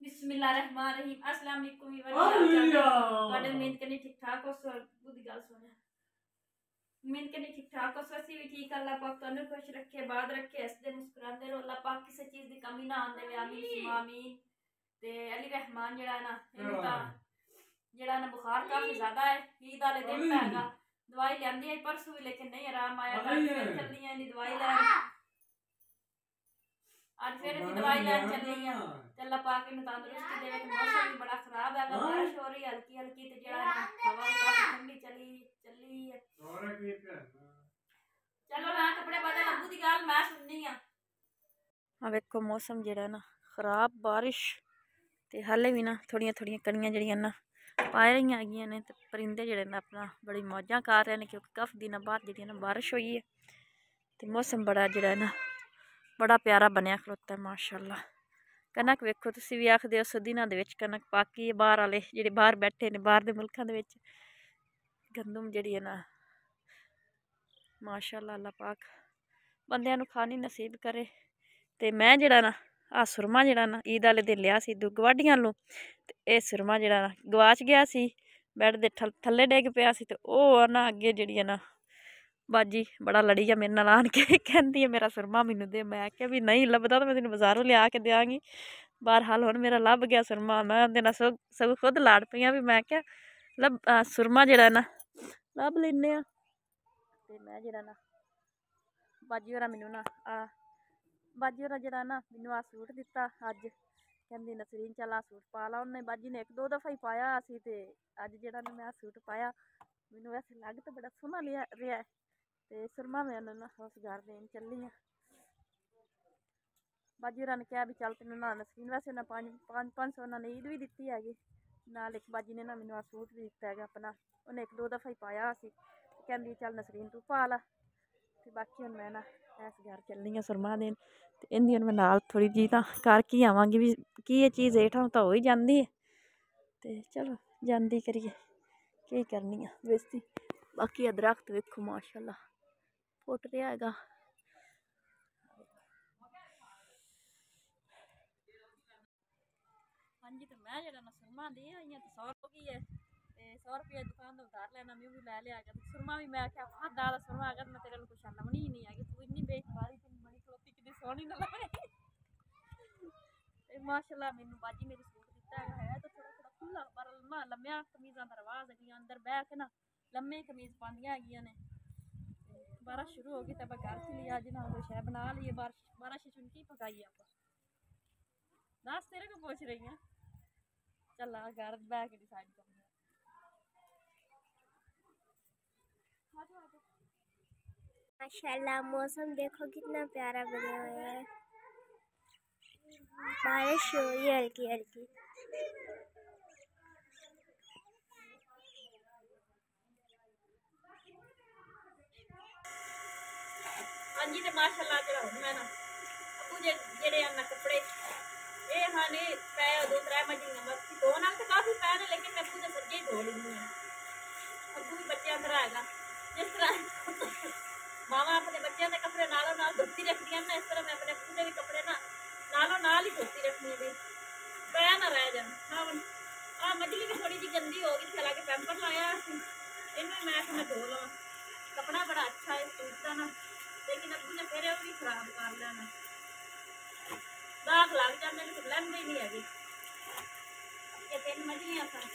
बिस्मिल्लाहिर्रहमानिर्रहीम अस्सलाम वालेकुम ਤੁਹਾਡੇ ਉਮੀਦ ਕਰਨੀ ਠੀਕ ਠਾਕ ਹੋ ਸੋ बुद्ध गल सुने उम्मीद करनी ठीक ठाक हो सो ਅਸੀਂ ਵੀ ठीक अल्लाह पाक ਤੁਹਾਨੂੰ खुश रखे बाद रखे हंसते मुस्कुराते रहो अल्लाह पाक किसी चीज की कमी ना आने दे आमीन आमीन ते अली रहमान जेड़ा ना इनु ता जेड़ा ना बुखार काफी ज्यादा है ईद वाले दिन हैगा दवाई लेंदी है परसों भी लेकिन नहीं आराम आया कल फिर चलनी है नी दवाई ले आज फिर भी दवाई लैन चली है अल्लाह पाक इन तंदुरुस्ती देवे कि मौसम भी बड़ा खराब है बारिश हो रही है हल्की हल्की ते जेड़ा हवा काफी ठंडी चली है चलो ना कपड़े बदल अबू दी गल मैं सुननी आ वेखो मौसम जेड़ा ना खराब बारिश ते हाले भी ना थोड़ियां कणियां जेड़ियां ना पाए रही हैगियां ने ते परिंदे जेड़े ना अपना बड़ी मौजां कर रहे हैं क्योंकि काफी दिनों बाद जेड़ी ना बारिश हुई है ते मौसम बड़ा जेड़ा ना बड़ा प्यारा बनया खलोता है माशाअल्लाह कनक वेखो तुसी भी आखदे हो दिनां दे विच कनक पाकी है बाहर वाले जेड़े बाहर बैठे ने बाहर दे मुल्कां दे विच गंदम जेड़ी है ना माशाअल्लाह अल्लाह पाक बंदियां नूं खानी नसीब करे ते मैं जेड़ा ना सुरमा जेड़ा ना ईद वाले दिन लिया सी गवाढियां लू ते एह सुरमा जेड़ा ना गवाच गया सी बैड दे थल्ले डिग पिया सी ते ओह ना अगे जेड़ी है ना बाजी बड़ा लड़ी है मेरे नाल आन के कहती है मेरा सुरमा मैनू दे मैं क्या भी नहीं लभदा तो मैं तेन बाजारों लिया के देंगी बहरहाल हुण मेरा लभ गया सुरमा मैं उहदे नाल सगों खुद लड़ पई भी मैं क्या लब सुरमा जेड़ा ना लभ लैने आ ते मैं जेड़ा ना बाजी होरा मैनू ना बाजी होरा जेड़ा ना मैनू आ सूट दिता अज कहंदी नसरीन चल आ सूट पा ला उन्हें बाजी ने एक दो दफा ही पाया सी ते अज जेड़ा ना मैं सूट पाया मैनू वैसे लग तो बड़ा सोहना रहा है ते सुरमा मैं ना उस घर देन चली हाँ बाजी होरां ने कहा भी चल तेन ना नसरीन वैसे उन्हें 500 उन्होंने ईद भी दी हैगी नाल एक बाजी ने ना मैनू सूट भी दिता है अपना उन्हें एक दो दफा ही पाया सी कहंदी चल नसरीन तू पा ला ते बाकी हुण मैं ना इस घर चलनी हाँ सुरमा देन ते इंदी हुण मैं नाल थोड़ी जी तां करके आवांगी भी की ये चीज़ हेठां तां हो ही जांदी है ते चलो जांदी करिए केह् करनी है बेस्ती बाकी दरख्त वेखो माशाअल्लाह फुट रहा है हाँ जी तो मैं जरा सुरमा दी आई तो 100 हो गई है 100 रुपये दुकान तो उधार लेना मैं भी ले लिया तो सुरमा भी मैं क्या दादा सुरमा अगर मैं तेरे कुछ लवनी ही नहीं है तू इन्नी बेचबारी तेन बड़ी खलोती कितनी सोहनी ना लगे माशाअल्लाह मैनू बाजी मेरी सूट दिता है तो थोड़ा थोड़ा खुला पर लम्मिया कमीजा का रवाज है अंदर बह के ना लम्मे कमीज पांदियां हैगियां ने बारिश शुरू होगी तब घर से लिया आज ना कोई शह बना लिए बारिश चुनकी पकाई आप दस तेरे को पूछ रही हैं चल घर बह के डिसाइड कर माशाल्लाह मौसम देखो कितना प्यारा बना हुआ है बारिश हो रही है हल्की हल्की हाँ जी तो माशाल्लाह जरा मैं ना अबू जेड़े ना कपड़े ये हाँ ने पै 2-3 मजीना बस दो नाल तो काफी पै ने लेकिन मैं पूरे सज्जे ही धो लेनी है अबू भी बच्चों तरह हैगा जिस तरह मावा अपने बच्चों के कपड़े नालों नाल धोती रखती ना इस तरह मैं अपने पूरे भी कपड़े ना नालों नाल ही धोती रखनी है पै ना रह जान हाँ मछली भी थोड़ी जी गंदी होगी थी हालांकि पैंपर लाया इन्हें मैं धो लवा कपड़ा बड़ा अच्छा है सूट का ना लेकिन अबू ने फिर भी खराब कर लेना दाग लग जाते फिर लैंदे ही नहीं है ये 3 मछलियां सन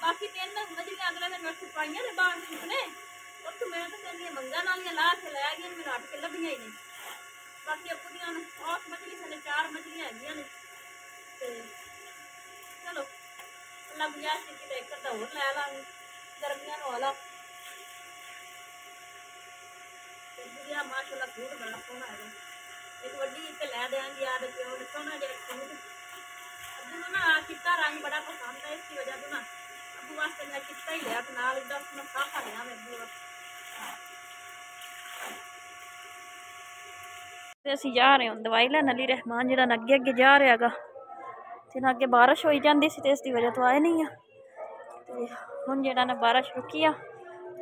बाकी 3 मछलियां अगले दिन मैं छुपाइया ने बाहर सुकने उत्थों मैं तो कहनी मंगा नालियां ला के लै गई मेरे 8 के लभियां ही नहीं बाकी अबू दियां उस मछली साढ़े 4 मछलियां हैगियां ने चलो अल्लाह गुजारिश की एक अद्धा होर लै लांगे गर्मियां नू वाला माशाल्लाह सूट बड़ा सोहना है एक वड्डी एक लै देंगे याद प्यो ने सोहना जरा सूट अबू को ना चिट्टा रंग बड़ा पसंद है इसकी वजह से ना अबू वास्ते मैं चिट्टा ही लिया तो नाल एकदम सोहना साफा लिया मैं अबू असीं जा रहे हैं दवाई लैन अली रहमान जेड़ा अगे अगे जा रहा है जिन्हें अगे बारिश हो जाती सी तो इसकी वजह तो आए नहीं है हुण जेड़ा ना बारिश रुकी आ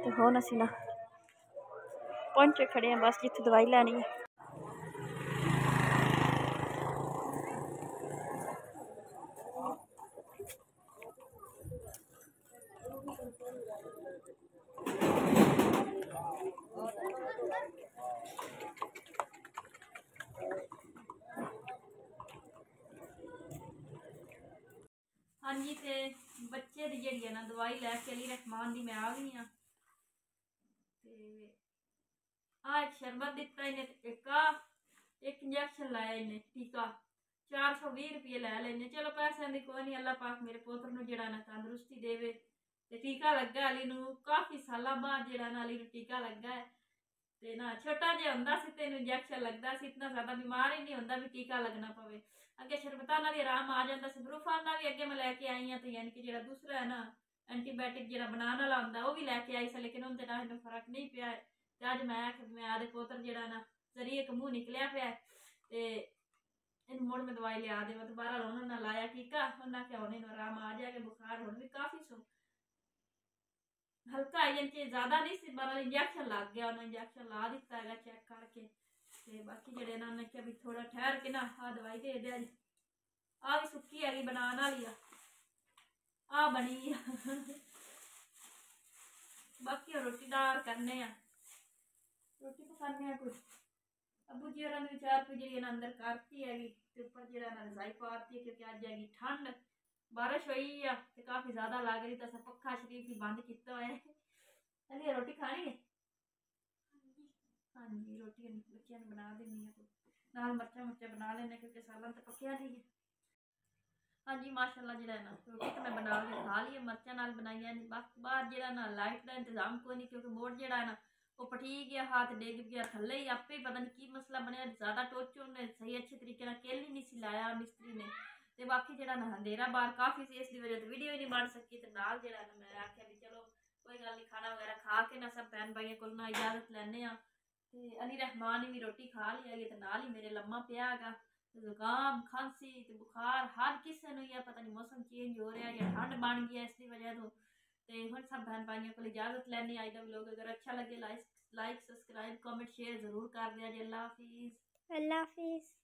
तो हुण असीं ना पहुंचे खड़े हैं बस जिथे दवाई लैनी है हाँ जी, तो बच्चे की जी ना दवाई लैके अली रहमान की मैं आ गई हाँ। एक शरबत दिता इन्हें, एक इंजैक्शन लाया इन्हें टीका 420 रुपये लै लेने। चलो पैसों की कोई नहीं, अल्लाह पाक मेरे पुत्र नूं जिहड़ा ना तंदुरुस्ती देवे। ते टीका लगा अली नूं काफ़ी साल बाद जिहड़ा ना अली नूं टीका लगा है। ते ना छोटा जिहा हुंदा सी ते इंजैक्शन लगदा सी, इतना ज़्यादा बीमार ही नहीं होंदा भी टीका लगना पवे। अगे शरबतां नाल ही आराम आ जांदा सी। ब्रूफान दा भी अगे मैं लैके आई हाँ, तो यानी कि जिहड़ा दूसरा है ना एंटीबायोटिक जिहड़ा बनाने वाला हुंदा वो भी लैके आई सी, लेकिन उनते नाल इन्नू फर्क नहीं पिया है। ते अज मैं आदे पुत्र जिहड़ा ना जरिए मूँह निकलिया पिया है, ते इन मुड़ मैं दवाई लिया देव। तो बारह उन्होंने लाया टीका, उन्हें आख्या हुण इन्नू आराम आ जाएगा, बुखार हुण भी काफ़ी सो हल्का है, यानी ज्यादा नहीं सी, बारह इंजैक्शन लग गया, उन्हें इंजैक्शन ला दिता है चेक करके। ते बाकी जेडे इन्होंने क्या भी थोड़ा ठहर के ना आ दवाई दे दे। आ भी सुक्की हैगी बनाने वाली आ बनी बाकी रोटी दाल करने रोटी पकाने कुछ अबू जी और चार पी जी अंदर करती हैगी, उपर जो रजाई पाती है क्योंकि अज हैगी ठंड, बारिश हुई है तो काफ़ी ज़्यादा लग रही। तो अस पखा शरीफ ही बंद किया हुआ है। चलिए रोटी खानी है। हाँ जी, रोटी बच्चों ने बना देनी है, नाल मर्चा मुर्चा बना लेने क्योंकि सालन तो पकया नहीं है। हाँ जी माशाल्लाह जो ना रोटी तो मैं बना के खा ली है, मर्चा नाल बनाई है। बाहर जो ना लाइट का इंतजाम कोई नहीं, क्योंकि मोड़ जो ना वो पटी गया, हाथ डिग गया थले ही आपे ही, पता नहीं की मसला बनया, ज़्यादा टोचो ने सही अच्छे तरीके ना केल ही नहीं सी लाया मिस्त्री ने। तो बाकी जो ना अंधेरा बाहर काफ़ी सी, इसकी वजह से वीडियो ही नहीं बन सकी। तो नाल जो ना मैं आख्या भी चलो कोई गल नहीं, खाना वगैरह खा के ना सब भैन भाइयों को ना इजाजत लैने। अली रहमान ने भी रोटी खा ली है, तो नाल ही मेरे लम्मा पिया है। जुकाम खांसी तो बुखार हर किसी ने, पता नहीं मौसम चेंज हो रहा है या ठंड बन गई है इसकी वजह तो हम सब बहन भाइयों को इजाजत लेनी। आई दा व्लॉग अगर अच्छा लगे लाइक सब्सक्राइब कमेंट शेयर जरूर कर दिया जी। अल्लाह हाफिज़। अल्लाह हाफिज़।